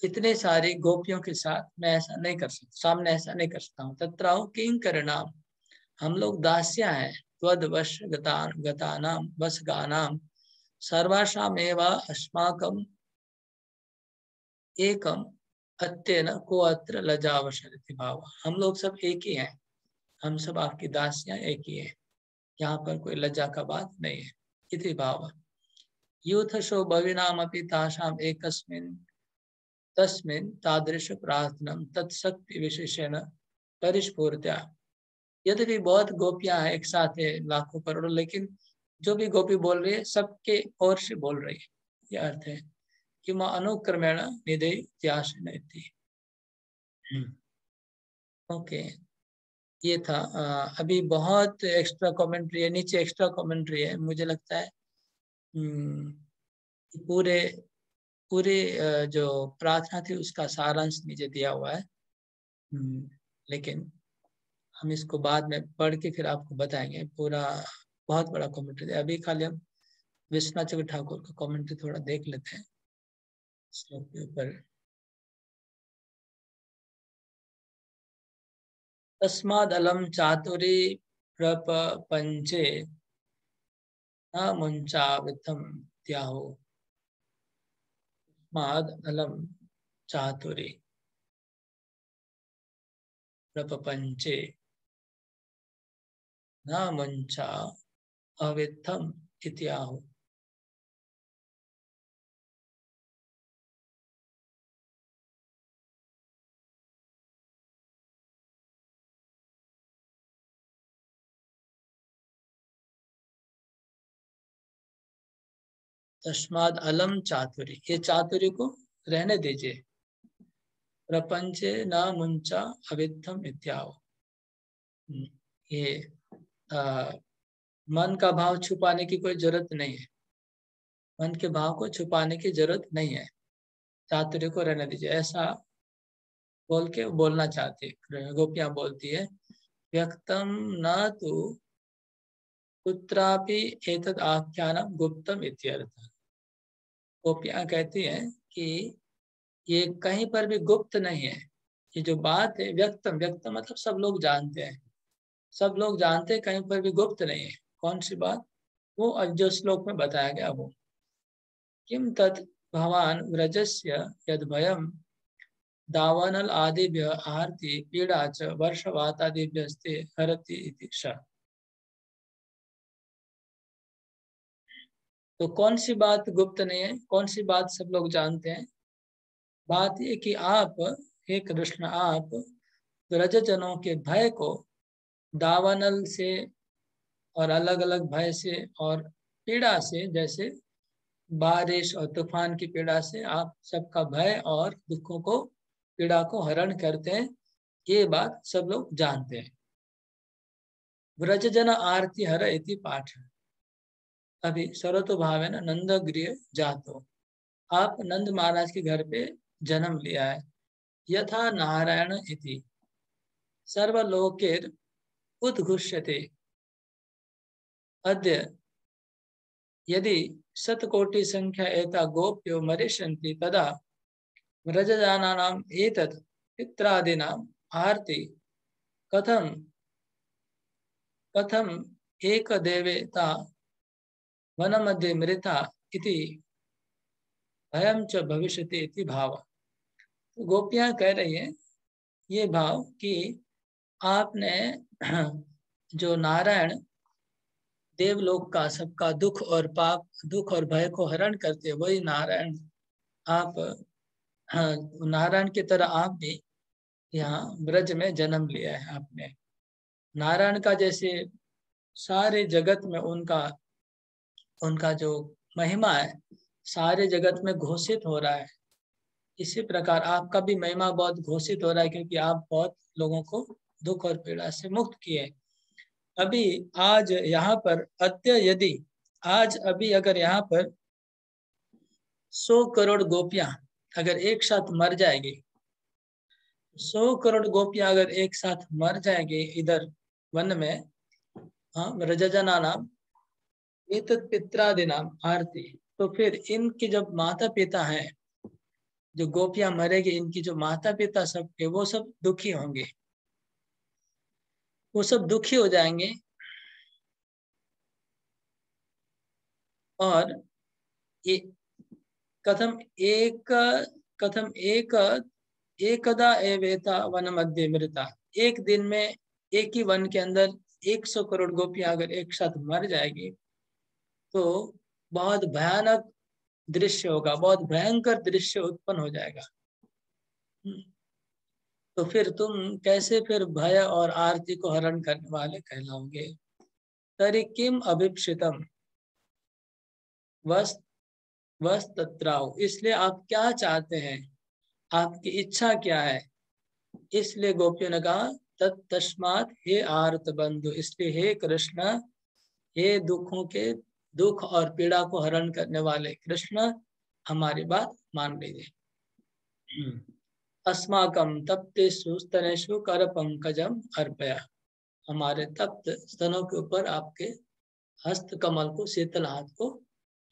इतने सारी गोपियों के साथ मैं ऐसा नहीं कर सकता, सामने ऐसा नहीं कर सकता हूँ। तत्राहु किंकरणाम, हम लोग दास्या हैं, त्वद वश गतानाम वश गानाम सर्वासामेव अस्माकम एकम अत्येन को अत्र लज्जावशरति भाव। हम लोग सब एक ही हैं, हम सब आपकी दासियां एक ही हैं, यहाँ पर कोई लज्जा का बात नहीं है। इति भाव यूथशो भविनामपि तासाम एकस्मिन् तस्मिन् तादृश प्रार्थनम तत्शक्ति विशेषेण परिस्फूर्त्या। यद्यपि बहुत गोपियां हैं, एक साथ है लाखों करोड़ों, लेकिन जो भी गोपी बोल रही है सबके ओर से बोल रही है, ये अर्थ है कि मां अनुक्रमेण निधि त्यासन। ओके, ये था। अभी बहुत एक्स्ट्रा कमेंट्री है, नीचे एक्स्ट्रा कमेंट्री है। मुझे लगता है पूरे पूरे जो प्रार्थना थी उसका सारांश नीचे दिया हुआ है, लेकिन हम इसको बाद में पढ़ के फिर आपको बताएंगे। पूरा बहुत बड़ा कमेंट्री है। अभी खाली हम विश्वनाथ चक्र ठाकुर का कमेंट्री थोड़ा देख लेते हैं श्लोक के ऊपर। तस्मादलम चातुरी प्रपंचे न मुंचाविथम त्याहो। तस्मादलम चातुरी प्रपंचे न मुंचा अविथम इत्याहो। तस्माद अलम चातुरी, ये चातुरी को रहने दीजिए। प्रपंचे न मुंचा अविद्धम इत्याव, ये मन का भाव छुपाने की कोई जरूरत नहीं है, मन के भाव को छुपाने की जरूरत नहीं है, चातुर्य को रहने दीजिए, ऐसा बोल के बोलना चाहती है। गोपियां बोलती है व्यक्तम न तो कुत्रापि एतद आख्यानम गुप्तम इत्यर्थ। गोपियां कहती हैं कि ये कहीं पर भी गुप्त नहीं है, ये जो बात है व्यक्तम, व्यक्तम मतलब सब लोग जानते हैं, सब लोग जानते हैं, कहीं पर भी गुप्त नहीं है। कौन सी बात? वो जो श्लोक में बताया गया वो, किम तत् भवान व्रजस्य यद भयम दावानल आदिभ्य आरती पीड़ा च वर्षवातादिभ्यस्ते हरति इति श। तो कौन सी बात गुप्त नहीं है, कौन सी बात सब लोग जानते हैं? बात ये कि आप, हे कृष्ण, आप व्रजजनों के भय को दावानल से और अलग अलग भय से और पीड़ा से, जैसे बारिश और तूफान की पीड़ा से आप सबका भय और दुखों को, पीड़ा को हरण करते हैं, ये बात सब लोग जानते हैं। व्रजजन आरती हर इति पाठ। अभी सर्वतो भाव है ना, नंद गृह जातो, आप नंद महाराज के घर पे जन्म लिया है। यथा नारायण इति सर्वलोकेर उद्घुष्यते अद्य यदि शतकोटि संख्या एता गोप्यो मरिष्यन्ति तदा व्रजजानानाम एतत् पित्रादीनाम आरती कथम कथम एक देवता वन मध्ये मृता इति भयम च भविष्यति इति भाव। तो गोपियां कह रही है ये भाव कि आपने जो नारायण देवलोक का सबका दुख और पाप, दुख और भय को हरण करते, वही नारायण आप, नारायण की तरह आप भी यहाँ ब्रज में जन्म लिया है आपने। नारायण का जैसे सारे जगत में उनका उनका जो महिमा है सारे जगत में घोषित हो रहा है, इसी प्रकार आपका भी महिमा बहुत घोषित हो रहा है, क्योंकि आप बहुत लोगों को दुख और पीड़ा से मुक्त किए। अभी आज यहाँ पर अद्य यदि, आज अभी अगर यहाँ पर 100 करोड़ गोपियां अगर एक साथ मर जाएगी, 100 करोड़ गोपियां अगर एक साथ मर जाएंगे इधर वन में, हाँ, व्रजजना नाम एतत् पित्रादि नाम आरती, तो फिर इनके जब माता पिता हैं, जो गोपियां मरेगी, इनकी जो माता पिता सबके, वो सब दुखी होंगे, वो सब दुखी हो जाएंगे। और ये कथम एक एकदा एवेता वन मध्य मृता, एक दिन में एक ही वन के अंदर 100 करोड़ गोपियां अगर एक साथ मर जाएगी तो बहुत भयानक दृश्य होगा, बहुत भयंकर दृश्य उत्पन्न हो जाएगा। तो फिर तुम कैसे फिर भय और आरती को हरण करने वाले कहलाओगे? तरी किम अभिप्सितम वस तत्राउ, इसलिए आप क्या चाहते हैं, आपकी इच्छा क्या है? इसलिए गोपियों ने कहा तत्तस्मात् हे आर्त बंधु, इसलिए हे कृष्ण, हे दुखों के, दुख और पीड़ा को हरण करने वाले कृष्ण, हमारी बात मान लीजिए। अस्माकं तप्तेषु स्तनेषु कर पंकजम अर्पया, हमारे तप्त स्तनों के ऊपर आपके हस्त कमल को, शीतल हाथ को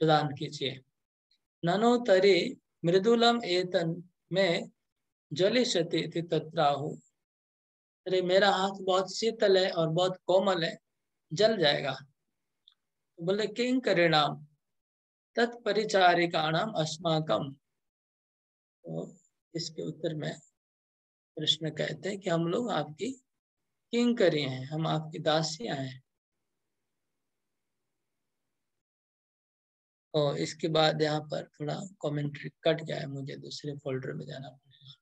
प्रदान कीजिए। ननो तरे मृदुलम एतन में जलिष्यति इति तत्राहु, अरे मेरा हाथ बहुत शीतल है और बहुत कोमल है, जल जाएगा। तो बोले किं करेणाम तत्परिचारिकाणाम अस्माकम, तो इसके उत्तर में कृष्ण कहते हैं कि हम लोग आपकी किंकरी हैं, हम आपकी दासियां हैं। और इसके बाद यहाँ पर थोड़ा कमेंट्री कट गया है, मुझे दूसरे फोल्डर में जाना पड़ेगा।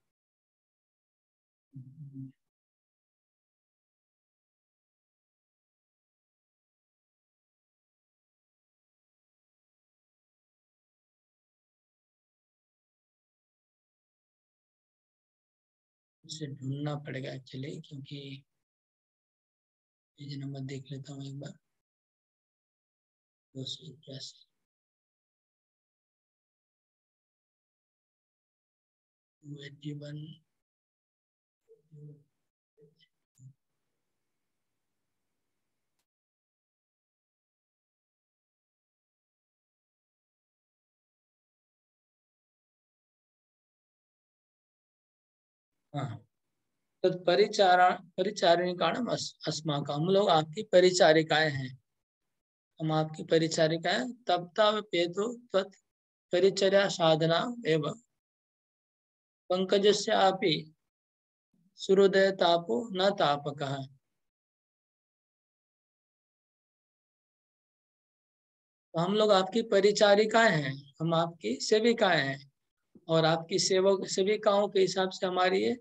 इसे ढूंढना पड़ेगा एक्चुअली, क्योंकि पेज नंबर देख लेता हूँ एक बार। 281 281 हाँ, तो परिचारिकाणाम अस्माकं, हम लोग आपकी परिचारिकाएं हैं, हम आपकी परिचारिकाएं। तब तब पेतु त्वत् परिचर्या साधना एवं पंकजस्य आपि सूर्योदय तापो न तापकः। तो हम लोग आपकी परिचारिकाएं हैं, हम आपकी सेविकाएं हैं, और आपकी सेविकाओं के हिसाब से हमारी ये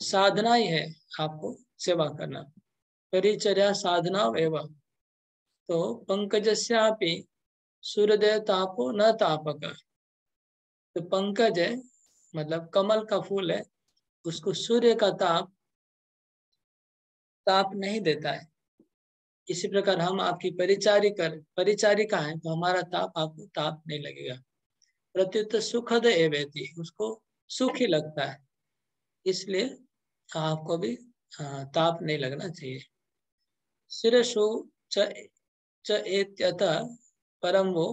साधना ही है आपको सेवा करना। परिचर्या साधना एवं, तो पंकजस्यापि सूर्योदय तापो न तापक। तो पंकज है मतलब कमल का फूल है, उसको सूर्य का ताप नहीं देता है। इसी प्रकार हम आपकी परिचारिका हैं, तो हमारा ताप आपको ताप नहीं लगेगा। प्रत्युत सुखद एवेति, उसको सुख ही लगता है, इसलिए आपको भी ताप नहीं लगना चाहिए। शिरसु च एत्यतः परम वो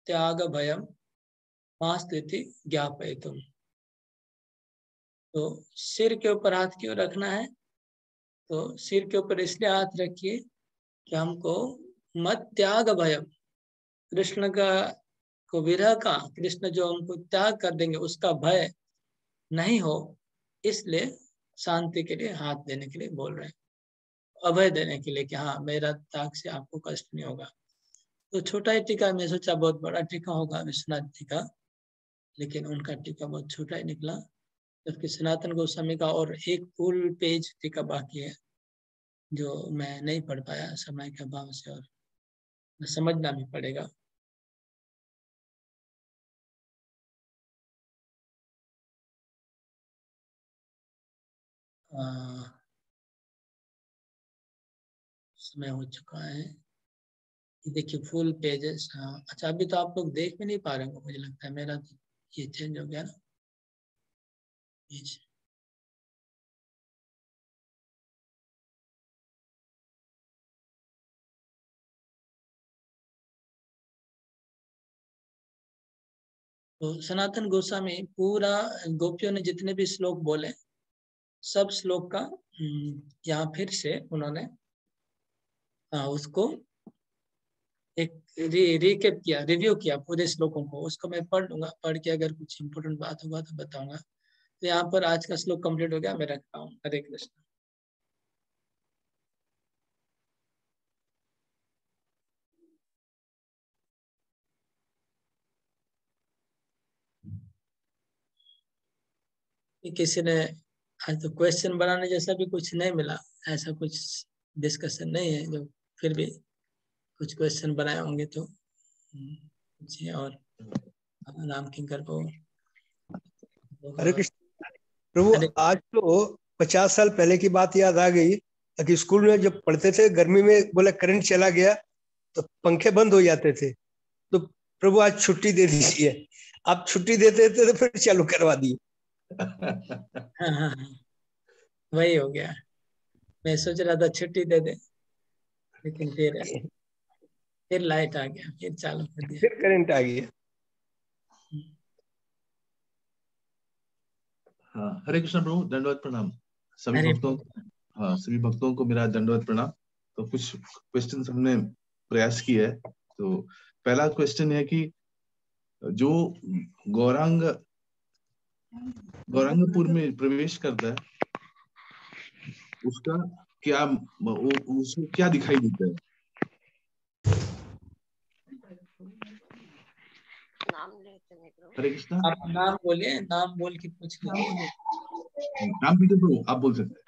त्याग भयम मास्ति ज्ञापयितुम। तो सिर के ऊपर हाथ क्यों रखना है? तो सिर के ऊपर इसलिए हाथ रखिए कि हमको मत त्याग भयम, कृष्ण का को विरह का, कृष्ण जो हमको त्याग कर देंगे उसका भय नहीं हो, इसलिए शांति के लिए हाथ देने के लिए बोल रहे हैं, अभय देने के लिए कि हाँ मेरा त्याग से आपको कष्ट नहीं होगा। तो छोटा ही टीका, मैं सोचा बहुत बड़ा टीका होगा विश्वनाथ जी का, लेकिन उनका टीका बहुत छोटा ही निकला। जबकि सनातन गोस्वामी का और एक फुल पेज टीका बाकी है, जो मैं नहीं पढ़ पाया समय के अभाव से, और समझना भी पड़ेगा। समय हो चुका है, देखिए फुल पेजेस। हाँ अच्छा, अभी तो आप लोग देख भी नहीं पा रहे हो, मुझे लगता है मेरा तो ये चेंज हो गया ना पेज। तो सनातन गोस्वामी पूरा गोपियों ने जितने भी श्लोक बोले, सब श्लोक का यहाँ फिर से उन्होंने उसको एक रिकेप किया, रिव्यू किया पूरे श्लोकों को। उसको मैं पढ़ लूंगा, पढ़ के अगर कुछ इंपोर्टेंट बात होगा तो बताऊंगा। तो यहाँ पर आज का श्लोक कंप्लीट हो गया, मैं रखता हूँ। हरे कृष्ण। किसी ने आज तो क्वेश्चन बनाने जैसा भी कुछ नहीं मिला, ऐसा कुछ डिस्कशन नहीं है, जो फिर भी कुछ क्वेश्चन बनाए होंगे तो पूछिए। और राम किंकर को हरे कृष्ण प्रभु। आज तो 50 साल पहले की बात याद आ गई कि स्कूल में जब पढ़ते थे, गर्मी में बोला करंट चला गया तो पंखे बंद हो जाते थे। तो प्रभु आज छुट्टी दे दीजिए, आप छुट्टी देते थे तो फिर चालू करवा दिए। हाँ, वही हो गया। मैं सोच रहा था छुट्टी दे दे, लेकिन फिर लाइट आ गया, फिर चालू कर दिया, फिर करंट आ गया। हाँ, हरे कृष्ण प्रभु, दंडवत प्रणाम सभी भक्तों। हाँ, सभी भक्तों को मेरा दंडवत प्रणाम। तो कुछ क्वेश्चन हमने प्रयास किया है। तो पहला क्वेश्चन है कि जो गौरांगपुर में प्रवेश करता है, उसका क्या उसको क्या दिखाई देता है? हरे कृष्ण। आप नाम बोलिए, नाम बोल के पूछ लीजिए। नाम भी तो आप बोल सकते हैं।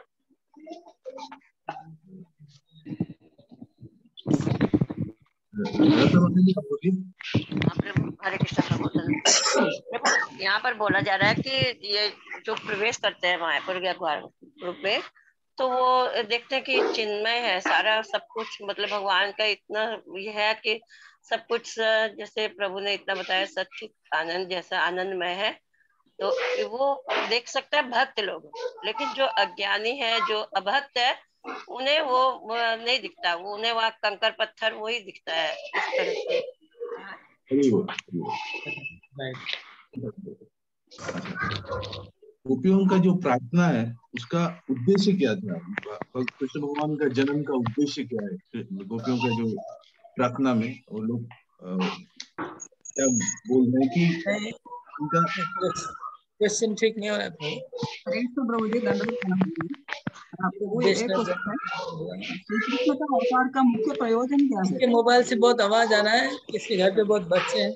आप बोलिए। हरे कृष्ण प्रभु। यहाँ पर बोला जा रहा है कि ये जो प्रवेश करते हैं मायापुर के ग्रुप में, तो वो देखते हैं कि चिन्मय है सारा सब कुछ, मतलब भगवान का इतना ये है कि सब कुछ जैसे प्रभु ने इतना बताया सच्चित आनंद जैसा आनंदमय है, तो वो देख सकता है भक्त लोग। लेकिन जो अज्ञानी है, जो अभक्त है, उन्हें वो नहीं दिखता, वो उन्हें वहाँ कंकर पत्थर वही दिखता है इस तरह से। गोपियों का जो प्रार्थना है उसका उद्देश्य क्या था? कृष्ण भगवान का जन्म का उद्देश्य क्या है? गोपियों का जो प्रार्थना में वो लोग क्या बोल रहे हैं कि उनका क्वेश्चन ठीक नहीं हो रहा है प्रभु जी दंडवत प्रणाम। प्रभु एक क्वेश्चन है, श्री कृष्ण का अवतार का मुख्य प्रयोजन क्या है? इसके मोबाइल से बहुत आवाज आ रहा है, इसके घर पे बहुत बच्चे हैं।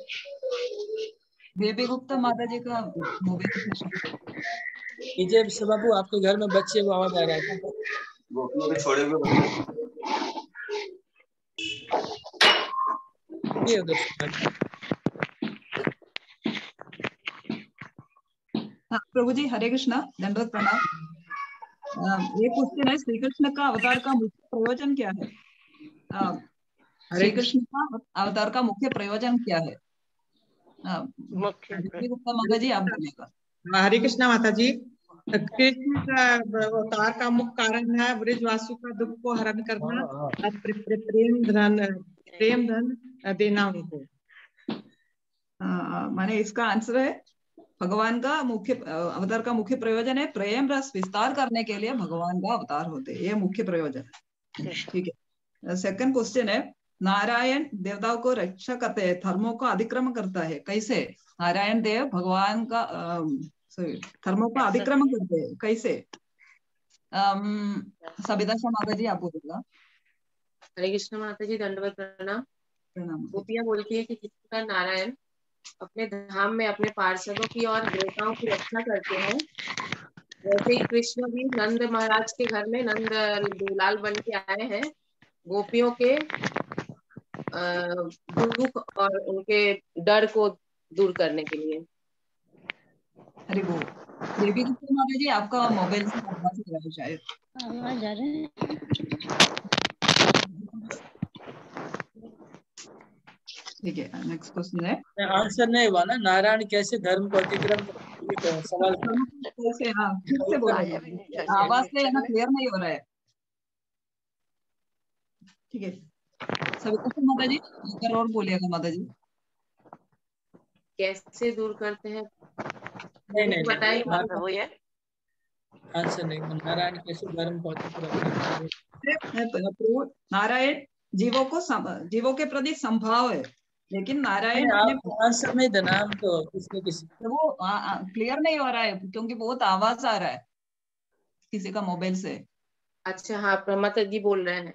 बेबी गुप्ता माता जी का मोबाइल विजय बाबू, आपके घर में बच्चे वो आवाज आ रहा है। छोड़े हुए प्रभु जी हरे कृष्णा, दंडवत प्रणाम। ये क्वेश्चन है, श्री कृष्ण का अवतार का मुख्य प्रयोजन क्या है? श्री कृष्ण का अवतार का मुख्य प्रयोजन क्या है? गुप्ता माता जी आप बोलिएगा। हरे कृष्णा माता जी। कृष्ण का अवतार का मुख्य कारण है ब्रजवासियों का दुख को हरण करना और प्रेम धन देना उनको। माने इसका आंसर है भगवान का मुख्य अवतार का मुख्य प्रयोजन है प्रेम रस विस्तार करने के लिए भगवान का अवतार होते हैं, ये मुख्य प्रयोजन है। ठीक है। सेकंड क्वेश्चन है, नारायण देवताओं को रक्षा करते हैं, धर्मों को अतिक्रमण करता है, कैसे? नारायण देव भगवान का धर्मों का अतिक्रमण करते हैं, कैसे? सबिता माता जी आप बोलिएगा। हरे कृष्ण माता जी दंडवत प्रणाम। गोपियां बोलती है कि जिस प्रकार नारायण अपने धाम में अपने पार्षदों की और देवताओं की रक्षा करते हैं, वैसे ही कृष्ण भी नंद महाराज के घर में नंद दुलाल बन के आए हैं गोपियों के दुख और उनके डर को दूर करने के लिए। अरे वो देवी गुप्ता माता जी आपका मोबाइल से आवाज आ रहा है, शायद आवाज आ रहा है। ठीक है, नेक्स्ट क्वेश्चन है। आंसर नहीं हुआ ना, नारायण कैसे धर्म को अतिक्रम करते? सवाल कैसे? हाँ ठीक से बोलिए, आवाज से है ना क्लियर नहीं हो रहा है। ठीक है, सविता माता जी एक और बोलिएगा माता जी। कैसे दूर करते हैं? नहीं बताइए वो ये आंसर नहीं। नारायण कैसे धर्म को अतिक्रम? नारायण जीवों के प्रति संभाव है, लेकिन नारायण आंसर नहीं देना हम तो किसी वो क्लियर नहीं हो रहा है क्योंकि बहुत आवाज आ रहा है किसी का मोबाइल से। अच्छा हाँ, माता जी बोल रहे हैं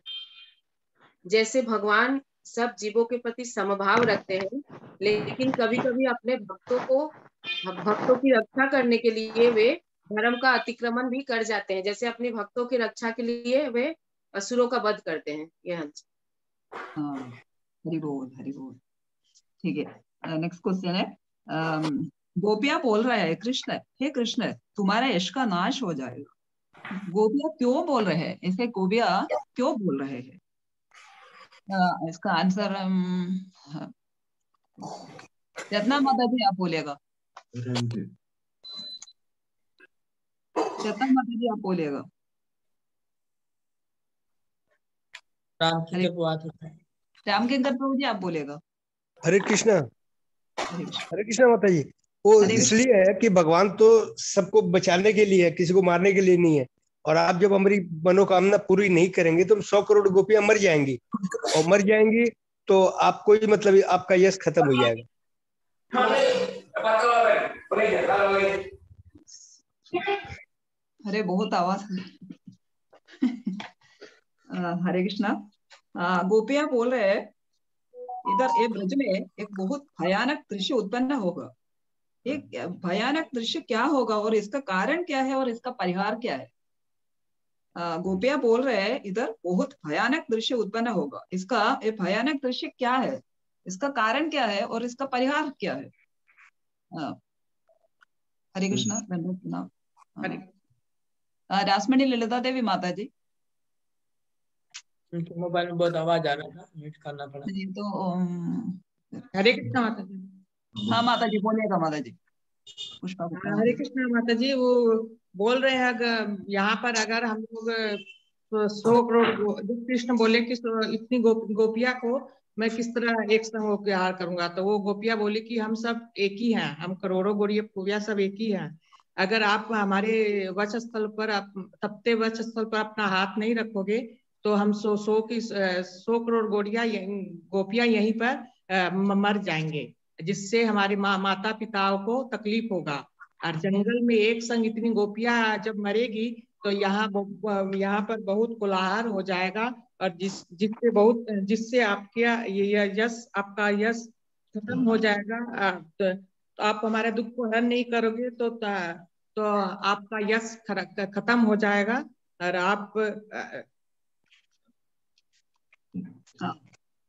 जैसे भगवान सब जीवों के प्रति समभाव रखते हैं, लेकिन कभी कभी अपने भक्तों की रक्षा करने के लिए वे धर्म का अतिक्रमण भी कर जाते हैं, जैसे अपने भक्तों की रक्षा के लिए वे असुरों का वध करते हैं। यह हरि बोल हरि बोल। ठीक है, नेक्स्ट क्वेश्चन है, गोपियां बोल रहा है कृष्ण, हे कृष्ण तुम्हारा यश का नाश हो जाएगा। गोपियां क्यों बोल रहे हैं ऐसे? गोपियां क्यों बोल रहे हैं? इसका आंसर रत्ना माता जी आप बोलिएगा। रत्ना माता जी आप बोलिएगा। रामकिंकर प्रभु जी आप बोलेगा। हरे कृष्णा माता जी। वो इसलिए है कि भगवान तो सबको बचाने के लिए है, किसी को मारने के लिए नहीं है। और आप जब हमारी मनोकामना पूरी नहीं करेंगे तो हम 100 करोड़ गोपियां मर जाएंगी, और मर जाएंगी तो आपको ही मतलब आपका यश खत्म हो जाएगा। अरे बहुत आवाज। हरे कृष्णा। गोपियां बोल रहे हैं इधर ये ब्रज में एक बहुत भयानक दृश्य उत्पन्न होगा। एक भयानक दृश्य क्या होगा और इसका कारण क्या है और इसका परिहार क्या है? गोपियां बोल रहे हैं इधर बहुत भयानक दृश्य उत्पन्न होगा, इसका ये भयानक दृश्य क्या है इसका कारण क्या है और इसका परिहार क्या है? हरे कृष्णा, दंडवत प्रणाम। रासमणी ललिता देवी माता जी। उनके मोबाइल में बहुत आवाज आ रहा था, म्यूट करना पड़ा। जी तो हरे कृष्णा माता जी। हाँ माता जी बोलिएगा माता जी। पुष्पा हरे कृष्णा माता जी, वो बोल रहे हैं अगर यहाँ पर अगर हम लोग 100 करोड़ जब कृष्ण बोले कि इतनी गोपिया को मैं किस तरह एक संग होकर आहार करूंगा, तो वो गोपिया बोली कि हम सब एक ही हैं, हम करोड़ों गोपिया सब एक ही हैं। अगर आप हमारे वक्ष स्थल पर, आप तपते वक्ष स्थल पर अपना हाथ नहीं रखोगे तो हम 100 करोड़ गोपिया यहीं पर मर जाएंगे, जिससे हमारे माता पिताओं को तकलीफ होगा। और जंगल में एक संग इतनी गोपियां जब मरेगी तो यहाँ पर बहुत कोलाहल हो जाएगा, और जिससे आपका यश खत्म हो जाएगा। तो आप हमारे दुख को हरण नहीं करोगे तो आपका यश खत्म हो जाएगा और आप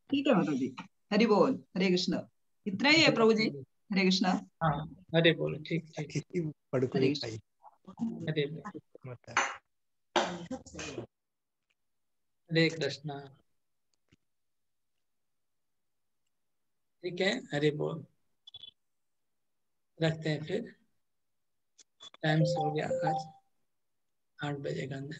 ठीक है माता जी। हरि बोल, हरे कृष्ण। इतना ही है प्रभु जी। हरे कृष्णा। हाँ हरे बोल, ठीक ठीक। हरे कृष्ण। हरे कृष्णा। ठीक है, हरे बोल। रखते हैं फिर, टाइम से हो गया आज 8 बजे का अंदर।